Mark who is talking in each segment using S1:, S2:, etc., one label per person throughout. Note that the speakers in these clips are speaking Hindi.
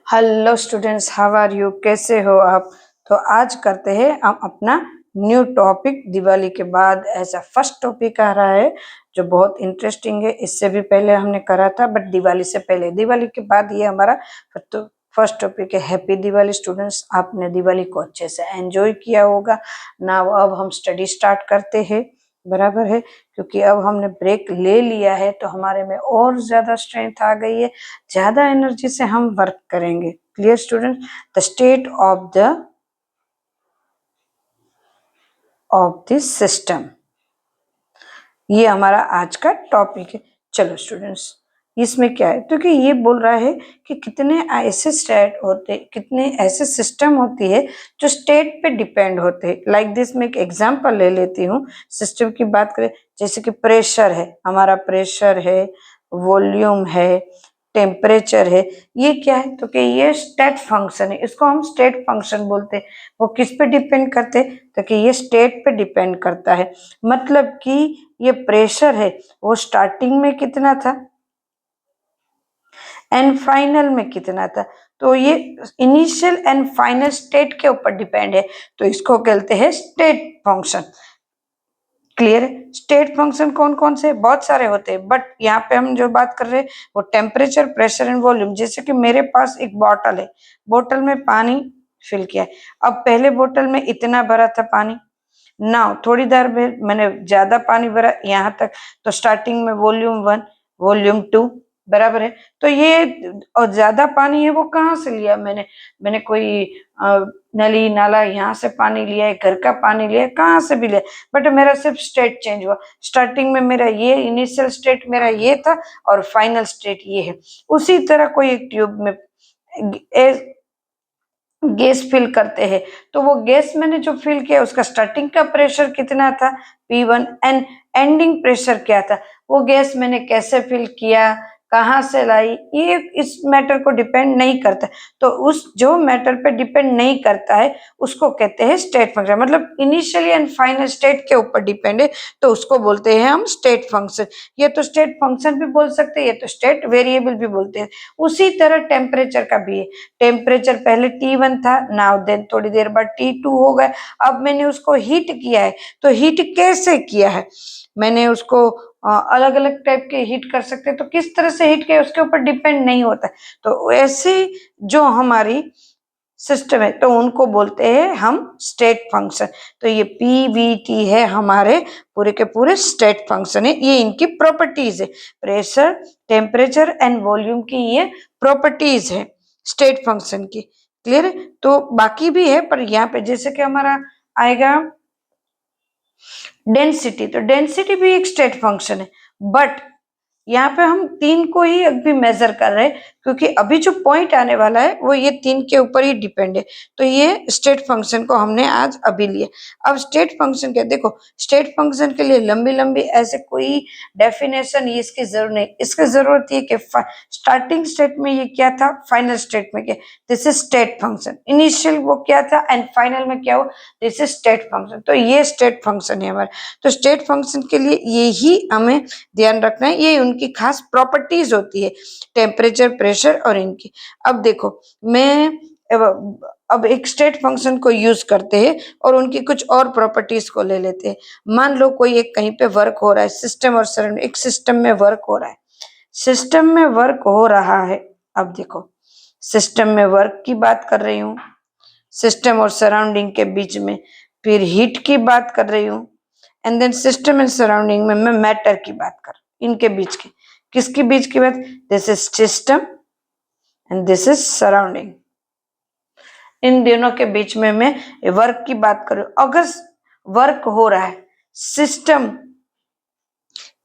S1: Hello students, how are you? कैसे हो आप? तो आज करते हैं हम अपना न्यू टॉपिक। दिवाली के बाद ऐसा फर्स्ट टॉपिक आ रहा है जो बहुत इंटरेस्टिंग है। इससे भी पहले हमने करा था बट दिवाली से पहले, दिवाली के बाद ये हमारा तो फर्स्ट टॉपिक है। हैप्पी दिवाली स्टूडेंट्स, आपने दिवाली को अच्छे से एंजॉय किया होगा ना। अब हम स्टडी स्टार्ट करते हैं, बराबर है, क्योंकि अब हमने ब्रेक ले लिया है तो हमारे में और ज्यादा स्ट्रेंथ आ गई है, ज्यादा एनर्जी से हम वर्क करेंगे। Clear student? The state of this system, ये हमारा आज का टॉपिक है। चलो स्टूडेंट्स, इसमें क्या है तो कि ये बोल रहा है कि कितने ऐसे स्टेट होते, कितने ऐसे सिस्टम होती है जो स्टेट पे डिपेंड होते हैं। लाइक दिस, मैं एक एग्जांपल ले लेती हूँ। सिस्टम की बात करें, जैसे कि प्रेशर है, हमारा प्रेशर है, वॉल्यूम है, टेम्परेचर है। ये क्या है तो कि ये स्टेट फंक्शन है, इसको हम स्टेट फंक्शन बोलते हैं। वो किस पे डिपेंड करते हैं तो कि ये स्टेट पे डिपेंड करता है। मतलब कि ये प्रेशर है, वो स्टार्टिंग में कितना था एंड फाइनल में कितना था, तो ये इनिशियल एंड फाइनल स्टेट के ऊपर डिपेंड है, तो इसको कहते हैं स्टेट फंक्शन। क्लियर है? स्टेट फंक्शन कौन कौन से? बहुत सारे होते हैं, बट यहाँ पे हम जो बात कर रहे हैं वो टेम्परेचर, प्रेशर एंड वॉल्यूम। जैसे कि मेरे पास एक बॉटल है, बोतल में पानी फिल किया है। अब पहले बोतल में इतना भरा था पानी, ना थोड़ी देर में मैंने ज्यादा पानी भरा यहाँ तक, तो स्टार्टिंग में वॉल्यूम 1, वॉल्यूम 2, बराबर है। तो ये और ज्यादा पानी है वो कहाँ से लिया मैंने कोई नली नाला यहाँ से पानी लिया है, घर का पानी लिया है, कहाँ से भी लिया, बट मेरा सिर्फ स्टेट चेंज हुआ। स्टार्टिंग में मेरा ये इनिशियल स्टेट मेरा ये था और फाइनल स्टेट ये है। उसी तरह कोई एक ट्यूब में गैस फिल करते हैं, तो वो गैस मैंने जो फिल किया उसका स्टार्टिंग का प्रेशर कितना था, P1, एंड एंडिंग प्रेशर क्या था। वो गैस मैंने कैसे फिल किया, कहाँ से लाई, ये इस मैटर को डिपेंड नहीं करता। तो उस जो मैटर पे डिपेंड नहीं करता है उसको कहते हैं स्टेट फंक्शन। मतलब इनिशियली एंड फाइनल स्टेट के ऊपर डिपेंड है, तो उसको बोलते हैं हम स्टेट फंक्शन। ये तो स्टेट फंक्शन भी बोल सकते हैं, ये तो स्टेट वेरिएबल भी बोलते हैं। उसी तरह टेम्परेचर का भी है। टेम्परेचर पहले T1 था, नाउ देन थोड़ी देर बाद T2 हो गया। अब मैंने उसको हीट किया है, तो हीट कैसे किया है, मैंने उसको अलग अलग टाइप के हीट कर सकते हैं, तो किस तरह से हीट किया उसके ऊपर डिपेंड नहीं होता। तो ऐसे जो हमारी सिस्टम है तो उनको बोलते हैं हम स्टेट फंक्शन। तो ये PVT है, हमारे पूरे के पूरे स्टेट फंक्शन है। ये इनकी प्रॉपर्टीज है, प्रेशर, टेम्परेचर एंड वॉल्यूम की ये प्रॉपर्टीज है स्टेट फंक्शन की। क्लियर है? तो बाकी भी है, पर यहाँ पे जैसे कि हमारा आएगा डेंसिटी, तो डेंसिटी भी एक स्टेट फंक्शन है, बट यहाँ पे हम 3 को ही अभी मेजर कर रहे हैं, क्योंकि अभी जो पॉइंट आने वाला है वो ये 3 के ऊपर ही डिपेंड है। तो ये स्टेट फंक्शन को हमने आज अभी लिया। अब स्टेट फंक्शन क्या, देखो स्टेट फंक्शन के लिए लंबी लंबी ऐसे कोई डेफिनेशन ये इसकी जरूरत नहीं। इसकी जरूरत ये कि स्टार्टिंग स्टेट में ये क्या था, फाइनल स्टेट में क्या, this is state function. Initial वो क्या था एंड फाइनल में क्या हो, दिस इज स्टेट फंक्शन। तो ये स्टेट फंक्शन है हमारा। तो स्टेट फंक्शन के लिए यही हमें ध्यान रखना है, ये उनकी खास प्रॉपर्टीज होती है, टेम्परेचर, प्रेशर और इनकी। अब देखो, मैं अब एक स्टेट फंक्शन को यूज करते हैं और उनकी कुछ और प्रॉपर्टीज को ले लेते हैं। मान लो कोई एक कहीं पे वर्क हो रहा है, सिस्टम और सराउंडिंग, एक सिस्टम में वर्क हो रहा है, सिस्टम में वर्क हो रहा है। अब देखो, सिस्टम में वर्क की बात कर रही हूँ, सिस्टम और सराउंडिंग के बीच में, फिर हीट की बात कर रही हूँ, and then system and surrounding में मैं मैटर की बात कर, इनके बीच की, किसके बीच की बात, this is system and this is surrounding. इन दोनों के बीच में मैं वर्क की बात करूं। अगर वर्क हो रहा है, सिस्टम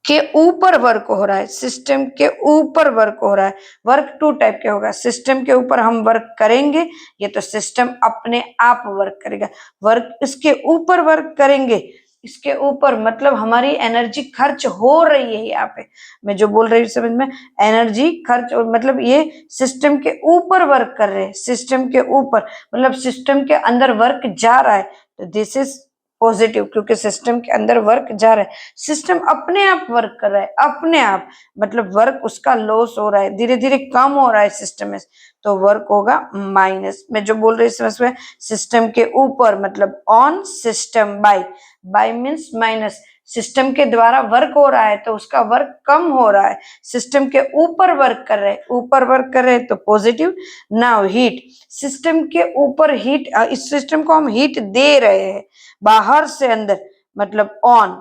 S1: के ऊपर वर्क हो रहा है, सिस्टम के ऊपर वर्क हो रहा है, वर्क 2 टाइप के होगा। सिस्टम के ऊपर हम वर्क करेंगे, ये तो सिस्टम अपने आप वर्क करेगा। वर्क इसके ऊपर वर्क करेंगे, इसके ऊपर मतलब हमारी एनर्जी खर्च हो रही है। यहाँ पे मैं जो बोल रही हूँ समझ में, एनर्जी खर्च मतलब ये सिस्टम के ऊपर वर्क कर रहे हैं, सिस्टम के ऊपर मतलब सिस्टम के अंदर वर्क जा रहा है, तो दिस इज पॉजिटिव, क्योंकि सिस्टम के अंदर वर्क जा रहा है, सिस्टम अपने आप वर्क कर रहा है, अपने आप मतलब वर्क उसका लॉस हो रहा है, धीरे धीरे कम हो रहा है सिस्टम में, तो वर्क होगा माइनस। मैं जो बोल रही हूँ समझ में, सिस्टम के ऊपर मतलब on system by, bye means minus, system के द्वारा वर्क हो रहा है तो उसका वर्क कम हो रहा है, सिस्टम के ऊपर वर्क कर रहे हैं, ऊपर वर्क कर रहे हैं तो पॉजिटिव। नाउ हीट, सिस्टम के ऊपर हीट, इस सिस्टम को हम हीट दे रहे हैं बाहर से अंदर, मतलब ऑन,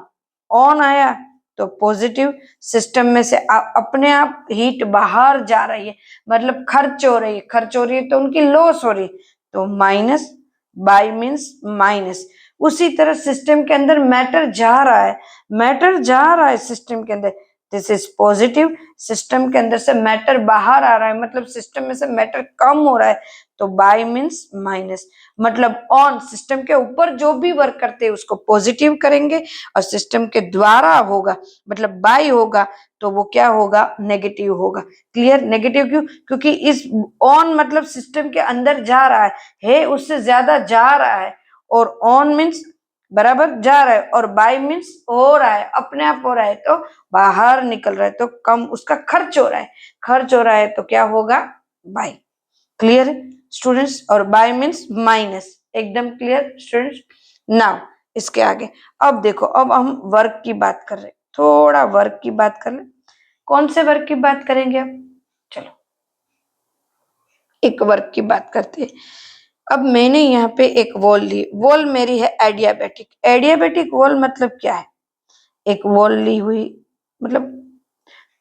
S1: ऑन आया तो पॉजिटिव, सिस्टम में से अपने आप हीट बाहर जा रही है, मतलब खर्च हो रही है, खर्च हो रही है तो उनकी लॉस हो रही है, तो माइनस, बाय मीन्स माइनस। उसी तरह सिस्टम के अंदर मैटर जा रहा है, मैटर जा रहा है सिस्टम के अंदर, दिस इज पॉजिटिव, सिस्टम के अंदर से मैटर बाहर आ रहा है, मतलब सिस्टम में से मैटर कम हो रहा है, तो बाय मीन्स माइनस। मतलब ऑन, सिस्टम के ऊपर जो भी वर्क करते हैं उसको पॉजिटिव करेंगे, और सिस्टम के द्वारा होगा मतलब बाय होगा तो वो क्या होगा, नेगेटिव होगा। क्लियर, नेगेटिव क्यों, क्योंकि इस ऑन मतलब सिस्टम के अंदर जा रहा है उससे ज्यादा जा रहा है, और ऑन मीन्स बराबर जा रहा है, और बाय मीन्स हो रहा है, अपने आप हो रहा है तो बाहर निकल रहा है, तो कम उसका खर्च हो रहा है, खर्च हो रहा है तो क्या होगा, बाय। क्लियर स्टूडेंट्स, और बाय मीन्स माइनस, एकदम क्लियर स्टूडेंट्स। नाउ इसके आगे अब देखो, अब हम वर्क की बात कर रहे हैं, थोड़ा वर्क की बात कर ले। कौन से वर्क की बात करेंगे अब, चलो एक वर्क की बात करते हैं। अब मैंने यहाँ पे एक वॉल ली, वॉल मेरी है एडियाबेटिक, एडियाबेटिक वॉल मतलब क्या है, एक वॉल ली हुई मतलब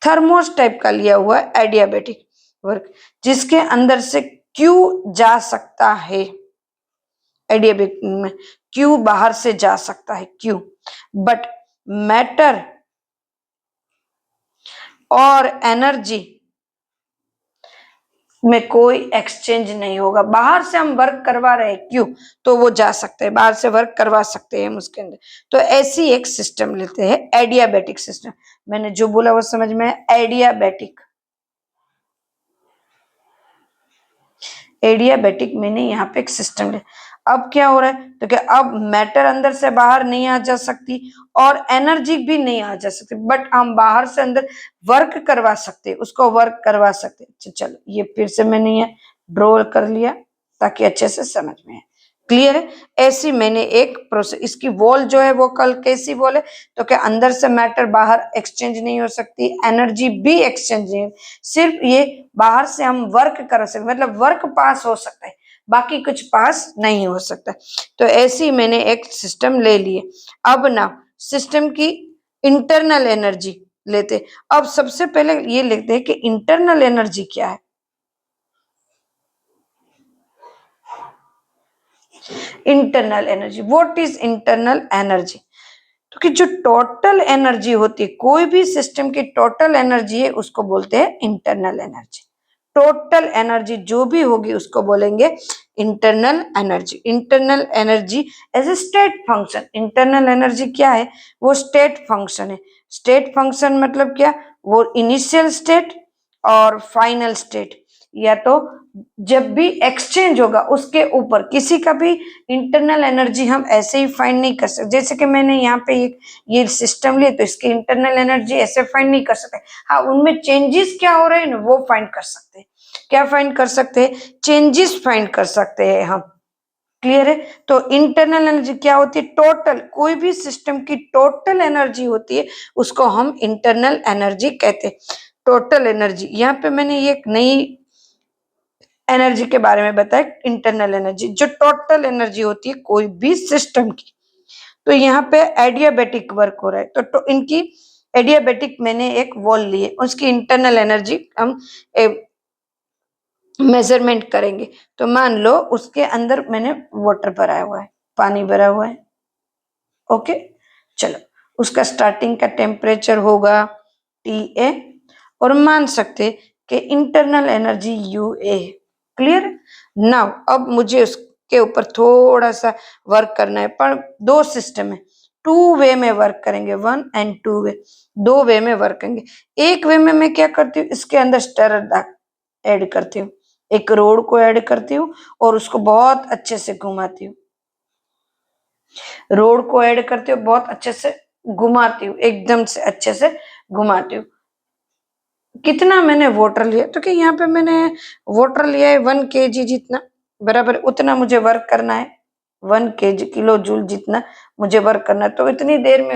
S1: थर्मोस टाइप का लिया हुआ एडियाबेटिक वर्क, जिसके अंदर से क्यू जा सकता है, एडियाबेटिक में क्यू बाहर से जा सकता है, क्यू, बट मैटर और एनर्जी में कोई एक्सचेंज नहीं होगा, बाहर से हम वर्क करवा रहे हैं क्यों, तो वो जा सकते हैं, बाहर से वर्क करवा सकते हैं हम उसके अंदर, तो ऐसी एक सिस्टम लेते हैं एडियाबेटिक सिस्टम। मैंने जो बोला वो समझ में, एडियाबेटिक, एडियाबेटिक मैंने यहाँ पे एक सिस्टम लिया। अब क्या हो रहा है, तो क्या अब मैटर अंदर से बाहर नहीं आ जा सकती और एनर्जी भी नहीं आ जा सकती, बट हम बाहर से अंदर वर्क करवा सकते, उसको वर्क करवा सकते। चलो ये फिर से मैंने ये ड्रॉ कर लिया ताकि अच्छे से समझ में आए। क्लियर है, ऐसी मैंने एक प्रोसेस, इसकी वॉल जो है वो कल कैसी वॉल है, तो क्या अंदर से मैटर बाहर एक्सचेंज नहीं हो सकती, एनर्जी भी एक्सचेंज नहीं, सिर्फ ये बाहर से हम वर्क कर सकते, मतलब वर्क पास हो सकता है, बाकी कुछ पास नहीं हो सकता। तो ऐसी मैंने एक सिस्टम ले लिए। अब ना सिस्टम की इंटरनल एनर्जी लेते, अब सबसे पहले ये लिखते हैं कि इंटरनल एनर्जी क्या है। Internal energy, what is internal energy, तो कि जो टोटल एनर्जी होती है, कोई भी सिस्टम की टोटल एनर्जी है उसको बोलते हैं इंटरनल एनर्जी, टोटल एनर्जी जो भी होगी उसको बोलेंगे internal energy. Internal energy as a state function, internal energy क्या है, वो स्टेट फंक्शन है। स्टेट फंक्शन मतलब क्या, वो इनिशियल स्टेट और फाइनल स्टेट, या तो जब भी एक्सचेंज होगा उसके ऊपर किसी का भी इंटरनल एनर्जी हम ऐसे ही फाइंड नहीं कर सकते, जैसे कि मैंने यहाँ पे एक ये सिस्टम लिया तो इसकी इंटरनल एनर्जी ऐसे फाइंड नहीं कर सकते, हाँ उनमें चेंजेस क्या हो रहे हैं ना वो फाइंड कर सकते हैं। क्या फाइंड कर सकते हैं, चेंजेस फाइंड कर सकते हैं हम। क्लियर है, तो इंटरनल एनर्जी क्या होती है, टोटल, कोई भी सिस्टम की टोटल एनर्जी होती है उसको हम इंटरनल एनर्जी कहते हैं। टोटल एनर्जी, यहाँ पे मैंने ये एक नई एनर्जी के बारे में बताया, इंटरनल एनर्जी जो टोटल एनर्जी होती है कोई भी सिस्टम की। तो यहाँ पे एडियाबेटिक वर्क हो रहा है, तो इनकी एडियाबेटिक मैंने एक वॉल ली है, उसकी इंटरनल एनर्जी हम मेजरमेंट करेंगे। तो मान लो उसके अंदर मैंने वाटर भरा हुआ है, पानी भरा हुआ है, ओके, चलो उसका स्टार्टिंग का टेम्परेचर होगा TA, और मान सकते कि इंटरनल एनर्जी UA है। क्लियर, नाउ अब मुझे उसके ऊपर थोड़ा सा वर्क करना है, पर दो सिस्टम है, टू वे में वर्क करेंगे, 1 and 2 वे, दो वे में वर्क करेंगे। एक वे में मैं क्या करती हूँ, इसके अंदर स्टर ऐड करती हूँ, एक रोड को ऐड करती हूँ और उसको बहुत अच्छे से घुमाती हूँ, रोड को ऐड करती हूँ, बहुत अच्छे से घुमाती हूँ, एकदम से अच्छे से घुमाती हूँ। कितना मैंने वाटर लिया, तो कि यहाँ पे मैंने वाटर लिया है 1 kg जितना, बराबर उतना मुझे वर्क करना है, 1 kg किलो जूल जितना मुझे वर्क करना है। तो इतनी देर में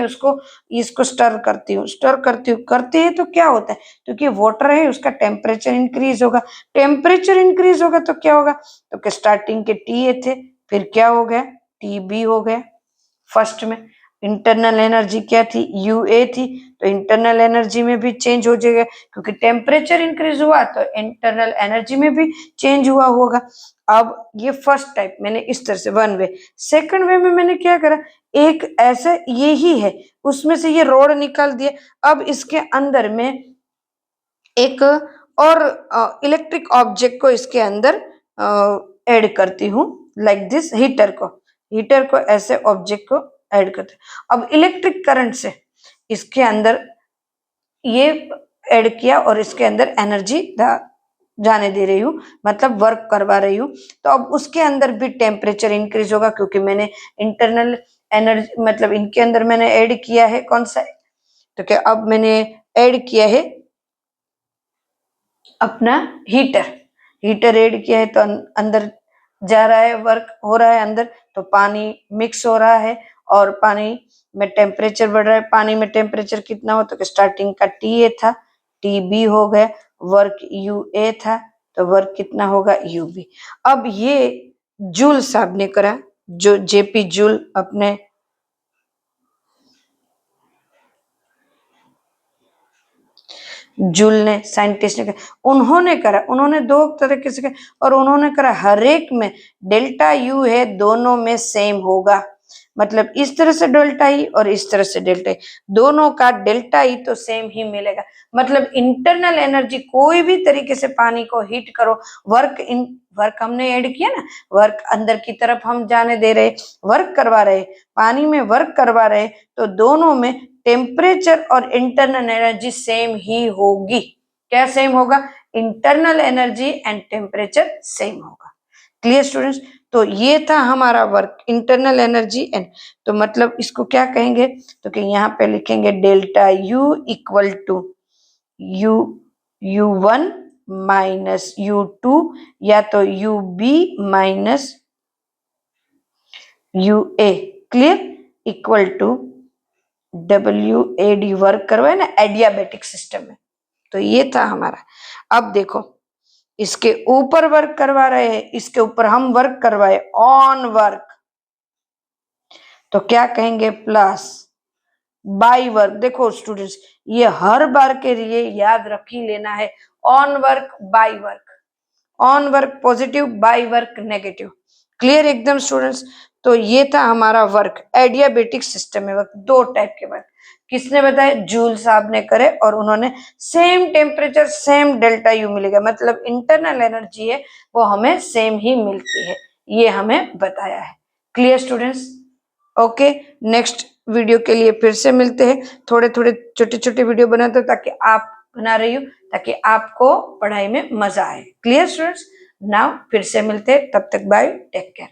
S1: इसको स्टर करती हूँ, करती है तो क्या होता है, क्योंकि वाटर है उसका टेम्परेचर इंक्रीज होगा, टेम्परेचर इंक्रीज होगा तो क्या होगा, तो कि स्टार्टिंग के टी ए थे, फिर क्या हो गया, टी बी हो गया। फर्स्ट में इंटरनल एनर्जी क्या थी, यूए थी, तो इंटरनल एनर्जी में भी चेंज हो जाएगा, क्योंकि टेम्परेचर इंक्रीज हुआ तो इंटरनल एनर्जी में भी चेंज हुआ होगा। अब ये फर्स्ट टाइप मैंने इस तरह से 1 वे। सेकंड वे में मैंने क्या करा, एक ऐसा ये ही है, उसमें से ये रोड निकाल दिया। अब इसके अंदर में एक और इलेक्ट्रिक ऑब्जेक्ट को इसके अंदर ऐड करती हूँ, लाइक दिस, हीटर को ऐसे ऑब्जेक्ट को ऐड करते। अब इलेक्ट्रिक करंट से इसके अंदर ये ऐड किया और इसके अंदर एनर्जी जाने दे रही हूँ, मतलब वर्क करवा रही हूँ। तो अब उसके अंदर भी टेम्परेचर इंक्रीज होगा, क्योंकि मैंने इंटरनल एनर्जी, मतलब इनके अंदर मैंने ऐड किया है कौन सा, तो क्या अब मैंने ऐड किया है अपना हीटर ऐड किया है, तो अंदर जा रहा है, वर्क हो रहा है अंदर, तो पानी मिक्स हो रहा है और पानी में टेम्परेचर बढ़ रहा है। पानी में टेम्परेचर कितना हो, तो स्टार्टिंग का टी ए था, टी बी हो गया, वर्क यू ए था, तो वर्क कितना होगा, यू बी। अब ये जूल साहब ने करा, जो जेपी जूल अपने जूल ने, साइंटिस्ट ने, उन्होंने 2 तरीके से करा, और उन्होंने करा हर एक में डेल्टा यू है, दोनों में सेम होगा, मतलब इस तरह से डेल्टा ई और इस तरह से डेल्टा ई, दोनों का डेल्टा ई तो सेम ही मिलेगा। मतलब इंटरनल एनर्जी, कोई भी तरीके से पानी को हीट करो, वर्क हमने ऐड किया ना, वर्क अंदर की तरफ हम जाने दे रहे, वर्क करवा रहे, पानी में वर्क करवा रहे, तो दोनों में टेम्परेचर और इंटरनल एनर्जी सेम ही होगी। क्या सेम होगा, internal energy and temperature same होगा। क्लियर स्टूडेंट्स, तो ये था हमारा वर्क, इंटरनल एनर्जी एंड, तो मतलब इसको क्या कहेंगे, तो कि यहाँ पे लिखेंगे delta U equal to U one minus U two, या तो U B minus U A, clear, equal to WAD, work करवाए ना एडियाबेटिक सिस्टम में, तो ये था हमारा। अब देखो, इसके ऊपर वर्क करवा रहे हैं, इसके ऊपर हम वर्क करवाए ऑन वर्क, तो क्या कहेंगे, प्लस बाई वर्क। देखो स्टूडेंट्स, ये हर बार के लिए याद रख ही लेना है, on work by work, on work positive, by work negative. Clear एकदम स्टूडेंट्स, तो ये था हमारा वर्क, एडियाबेटिक सिस्टम में वर्क, 2 टाइप के वर्क। किसने बताया, जूल साहब ने करे, और उन्होंने same temperature same delta U मिलेगा, मतलब इंटरनल एनर्जी है वो हमें सेम ही मिलती है, ये हमें बताया है। Clear students, okay, next video के लिए फिर से मिलते हैं। थोड़े थोड़े छोटे छोटे वीडियो बनाते हो, ताकि आप बना रही हूँ, ताकि आपको पढ़ाई में मजा आए। क्लियर स्टूडेंट्स, नाउ फिर से मिलते हैं, तब तक बाय, टेक केयर।